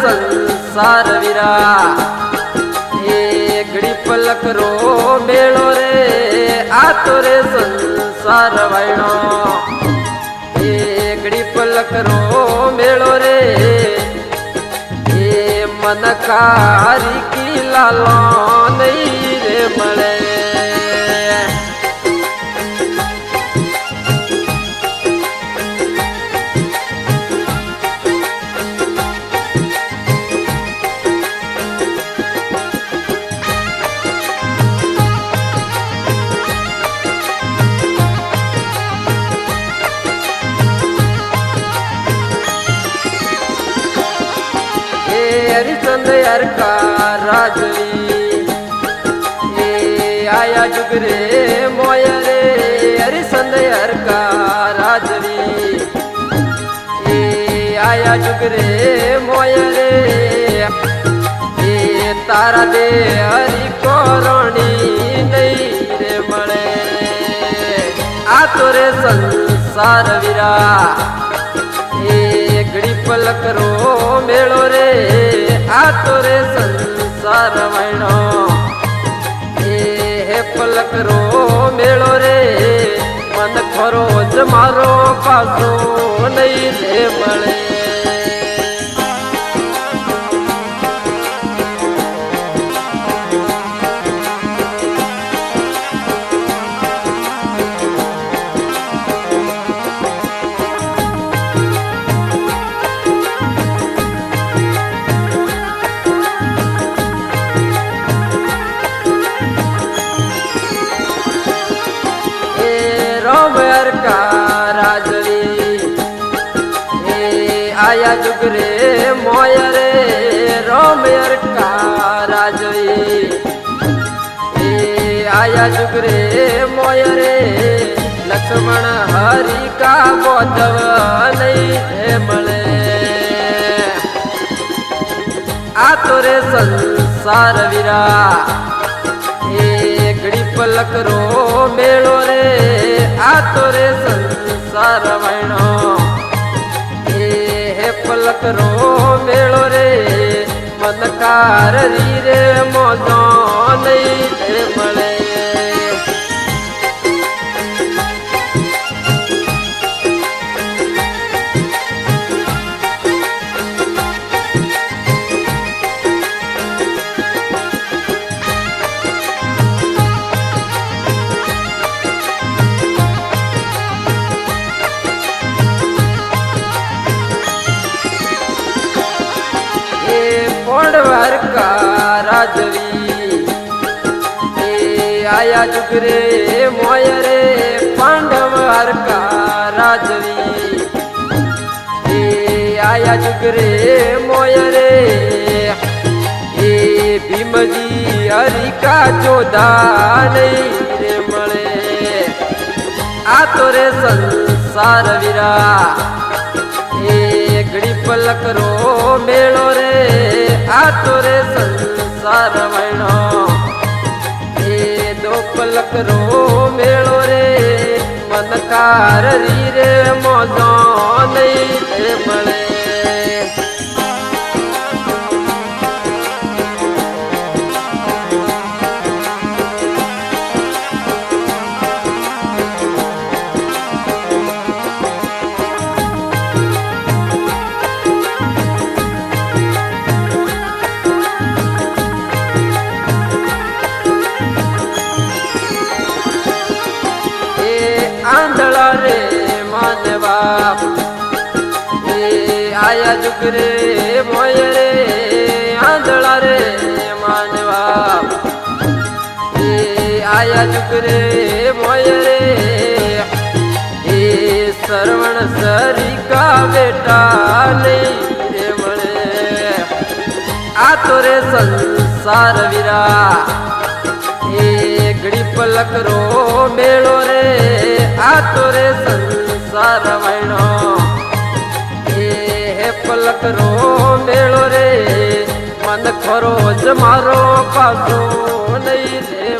સંસાર વીરા એ ઘડી પલક રો મેળો રે આ તો રે સંસાર વાયણો એ ઘડી પલક રો મેળો રે એ મન કારી કી લાલો નહીં રે મળે हरिचंद यार का राजवी ए आया जुग रे मोया रे हरिचंद यार का राजवी ए आया जुग रे मोया रे ए तारा दे हरि कोरणी नहीं रे मळे आ तो रे संसार वीरा ए घड़ी पलक रो मेळो रे आ तो रे संसार वायणो ए पलक रो मेळो रे मन खरो ज मारो पासो नहीं रे मळे रोमर का राजवी ए आया जुग रे मोया रे रोमर का राजवी ए आया जुग रे मोया रे लक्ष्मण हरि का बोधव नहीं रे मळे आ तो रे संसार वीरा ए घड़ी पलक रो मेळो रे आ तो रे संसार वायणो ए पलक रो मेळो रे मन कार रे मोजो नहीं रे मळे पोंडवर का राजवी ए आया जुग रे मोया रे पांडवर का राजवी ए आया जुग रे मोया रे ए भीम जी हरि का जोधा नहीं रे मळे आ तो रे संसार वीरा ए घड़ी पलक रो मेळो रे आ तो रे संसार वायणो ए दो पलक रो मेळो रे मन कार रे मोजो नहीं रे मळे आंधळा रे मानवा ए आया जुग रे मोय रे आंधळा रे मानवा ए आया जुग रे मोय रे ए श्रवण सरी का बेटा नहीं रे मळे आ तो रे संसार वीरा ए घड़ी पलक रो मेळो रे आ तो रे संसार वायणो ए पलक रो मेळो रे मन खरो ज मारो पासो नहीं रे